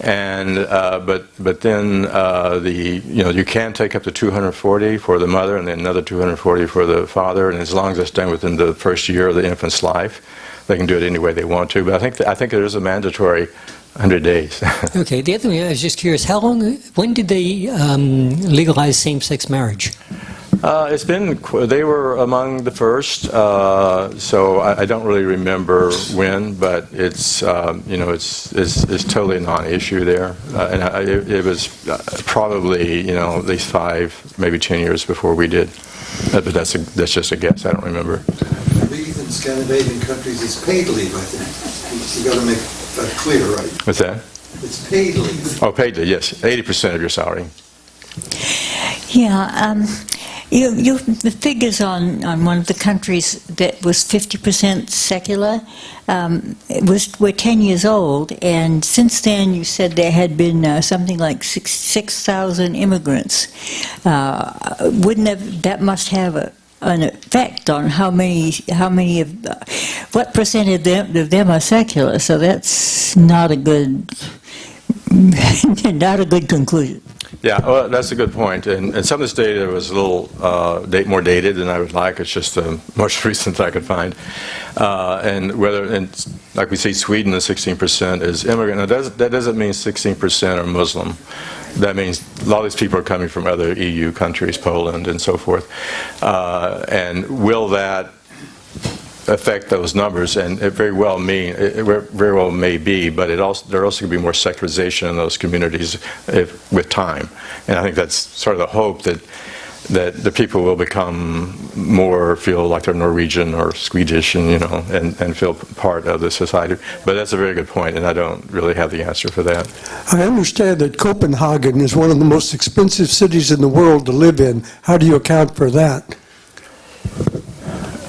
And but then you can take up to 240 for the mother, and then another 240 for the father, and as long as it's done within the first year of the infant's life, they can do it any way they want to. But I think there is a mandatory 100 days. Okay. The other thing, I was just curious, when did they legalize same-sex marriage? They were among the first, so I don't really remember when, but it's totally a non-issue there, and it was probably at least 5, maybe 10 years before we did, but that's just a guess. I don't remember. Leave in Scandinavian countries is paid leave, I think. You got to make that clear, right? What's that? It's paid leave. Oh, paid leave, yes, 80% of your salary. Yeah, the figures on one of the countries that was 50% secular were 10 years old, and since then you said there had been something like 6,000 immigrants. That must have an effect on what percent of them are secular? So that's not a good conclusion. Yeah, well, that's a good point. And some of this data was a little more dated than I would like. It's just the most recent I could find. And like we see, Sweden, the 16% is immigrant. Now, that doesn't mean 16% are Muslim. That means a lot of these people are coming from other EU countries, Poland and so forth. And will that affect those numbers, and it very well may be, but there also could be more secularization in those communities with time. And I think that's sort of the hope that the people will feel like they're Norwegian or Swedish, and feel part of the society. But that's a very good point, and I don't really have the answer for that. I understand that Copenhagen is one of the most expensive cities in the world to live in. How do you account for that?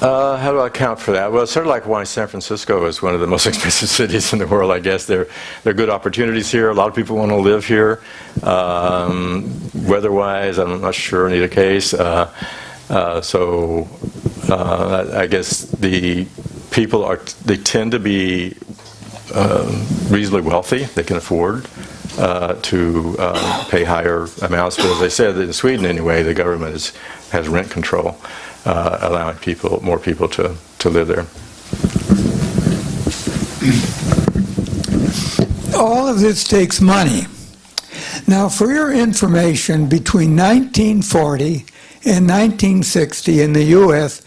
How do I account for that? Well, it's sort of like why San Francisco is one of the most expensive cities in the world, I guess. There are good opportunities here. A lot of people want to live here. Weather-wise, I'm not sure in either case. So I guess the people they tend to be reasonably wealthy. They can afford to pay higher amounts. But as I said, in Sweden anyway, the government has rent control, allowing more people to live there. All of this takes money. Now, for your information, between 1940 and 1960 in the U.S.,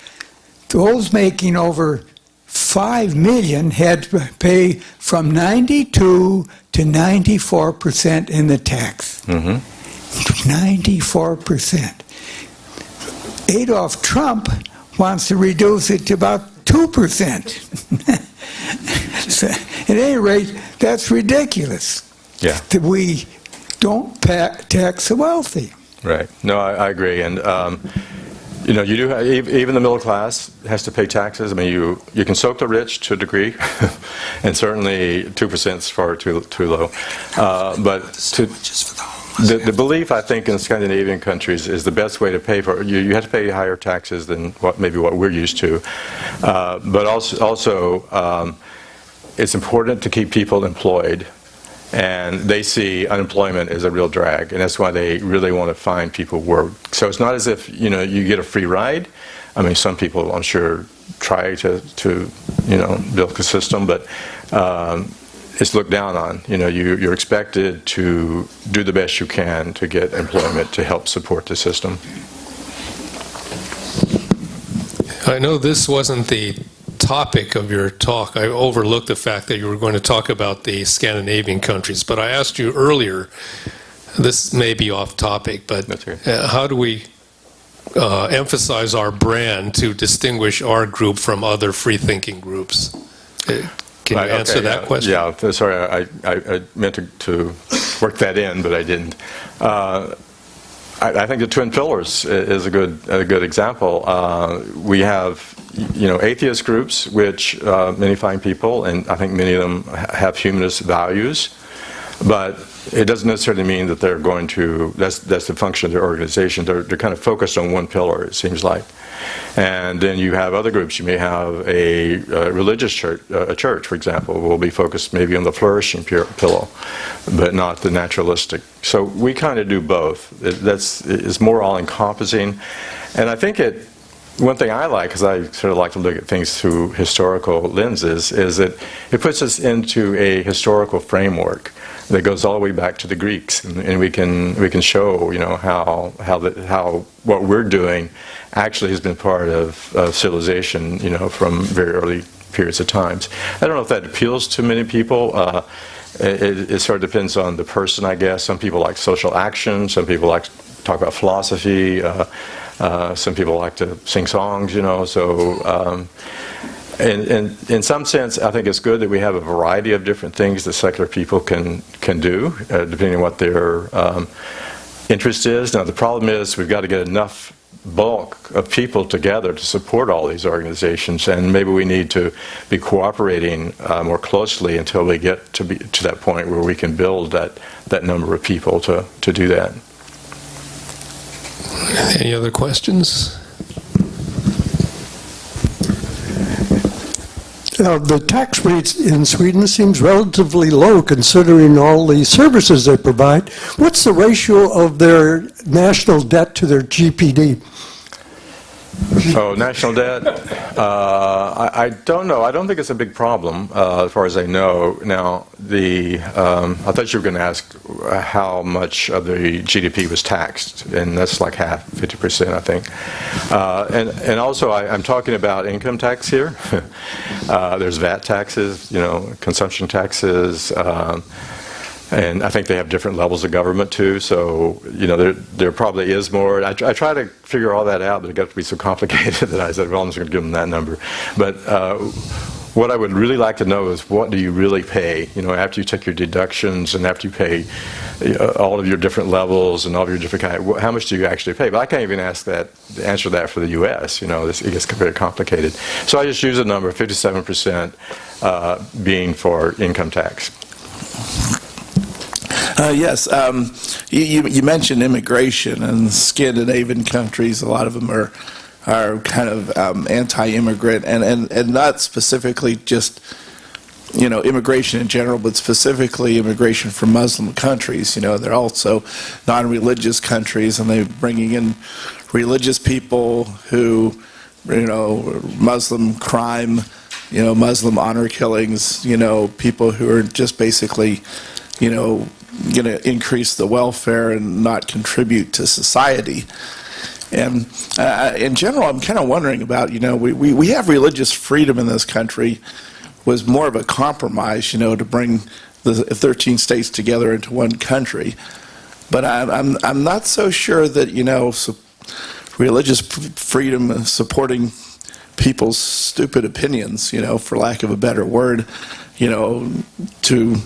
those making over $5 million had to pay from 92 to 94% in the tax. 94%. Adolf Trump wants to reduce it to about 2%. So, at any rate, that's ridiculous. Yeah. That we don't tax the wealthy. Right. No, I agree. And you do have, even the middle class has to pay taxes. I mean, you can soak the rich to a degree, and certainly 2% is far too low. But the belief, I think, in Scandinavian countries is the best way to pay for it. You have to pay higher taxes than what we're used to. But also it's important to keep people employed. And they see unemployment as a real drag, and that's why they really want to find people work. So it's not as if you get a free ride. I mean, some people, I'm sure, try to build a system, but it's looked down on. You're expected to do the best you can to get employment to help support the system. I know this wasn't the topic of your talk. I overlooked the fact that you were going to talk about the Scandinavian countries, but I asked you earlier, this may be off topic, but how do we emphasize our brand to distinguish our group from other free-thinking groups? Can you answer that question? Yeah, sorry, I meant to work that in, but I didn't. I think the Twin Pillars is a good example. We have atheist groups, which many fine people, and I think many of them have humanist values, but it doesn't necessarily mean that they're going to. That's the function of their organization. They're kind of focused on one pillar, it seems like. And then you have other groups. You may have a religious church, for example, will be focused maybe on the flourishing pillar, but not the naturalistic. So we kind of do both. It's more all-encompassing. And I think one thing I like, because I sort of like to look at things through historical lenses, is that it puts us into a historical framework that goes all the way back to the Greeks, and we can show how what we're doing actually has been part of civilization, from very early periods of times. I don't know if that appeals to many people. It sort of depends on the person, I guess. Some people like social action. Some people like to talk about philosophy. Some people like to sing songs, So, in some sense, I think it's good that we have a variety of different things that secular people can do, depending on what their interest is. Now, the problem is we've got to get enough bulk of people together to support all these organizations, and maybe we need to be cooperating more closely until we get to that point where we can build that number of people to do that. Any other questions? The tax rates in Sweden seems relatively low considering all the services they provide. What's the ratio of their national debt to their GDP? Oh, national debt? I don't know. I don't think it's a big problem, as far as I know. Now, I thought you were going to ask how much of the GDP was taxed, and that's like half, 50%, I think. And also, I'm talking about income tax here. There's VAT taxes, consumption taxes. And I think they have different levels of government too, so there probably is more. I try to figure all that out, but it got to be so complicated that I said, well, I'm just going to give them that number. But what I would really like to know is, what do you really pay? After you take your deductions and after you pay all of your different levels and all of your different kind, how much do you actually pay? But I can't even answer that for the U.S. It gets very complicated. So I just use a number, 57% being for income tax. Yes. You mentioned immigration, and Scandinavian countries, a lot of them are kind of anti-immigrant, and not specifically just immigration in general, but specifically immigration from Muslim countries. They're also non-religious countries, and they're bringing in religious people who, Muslim crime, Muslim honor killings, people who are just basically, going to increase the welfare and not contribute to society. And in general, I'm kind of wondering about, we have religious freedom in this country, was more of a compromise, to bring the 13 states together into one country. But I'm not so sure that, religious freedom supporting people's stupid opinions, for lack of a better word, to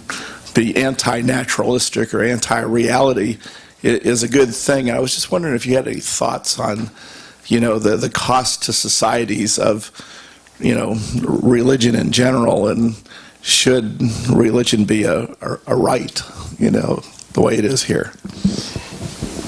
be anti-naturalistic or anti-reality is a good thing. I was just wondering if you had any thoughts on, the cost to societies of, religion in general, and should religion be a right, the way it is here.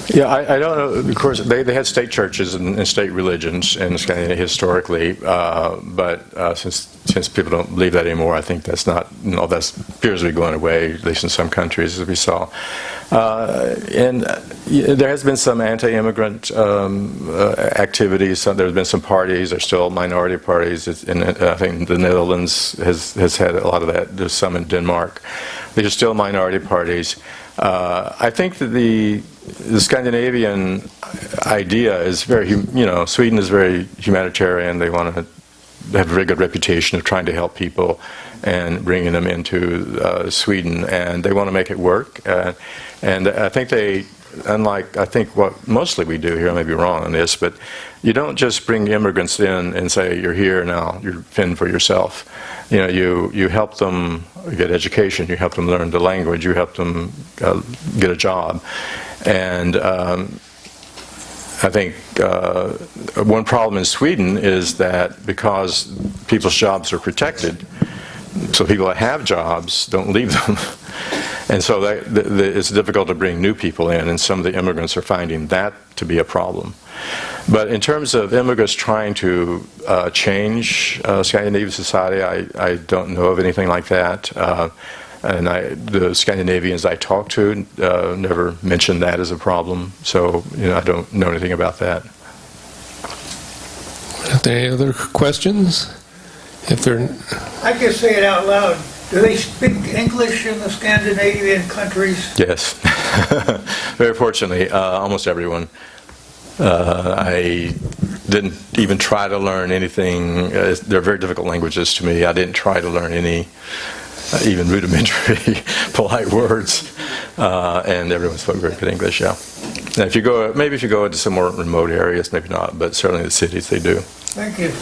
Yeah, I don't know. Of course, they had state churches and state religions in Scandinavia historically, but since people don't believe that anymore, I think that appears to be going away, at least in some countries, as we saw. And there has been some anti-immigrant activities. There's been some parties. There's still minority parties. I think the Netherlands has had a lot of that. There's some in Denmark. These are still minority parties. I think that the Scandinavian idea is very, Sweden is very humanitarian. They want to have a very good reputation of trying to help people and bringing them into Sweden, and they want to make it work. And I think unlike what mostly we do here, I may be wrong on this, but you don't just bring immigrants in and say, you're here now, you're fend for yourself. You help them get education, you help them learn the language, you help them get a job. And I think one problem in Sweden is that because people's jobs are protected, so people that have jobs don't leave them. And so it's difficult to bring new people in, and some of the immigrants are finding that to be a problem. But in terms of immigrants trying to change Scandinavian society, I don't know of anything like that. And the Scandinavians I talked to never mentioned that as a problem. So I don't know anything about that. Are there any other questions? I can say it out loud. Do they speak English in the Scandinavian countries? Yes. Very fortunately, almost everyone. I didn't even try to learn anything. They're very difficult languages to me. I didn't try to learn any even rudimentary polite words, and everyone spoke very good English. Yeah. And if you go into some more remote areas, maybe not, but certainly the cities they do. Thank you.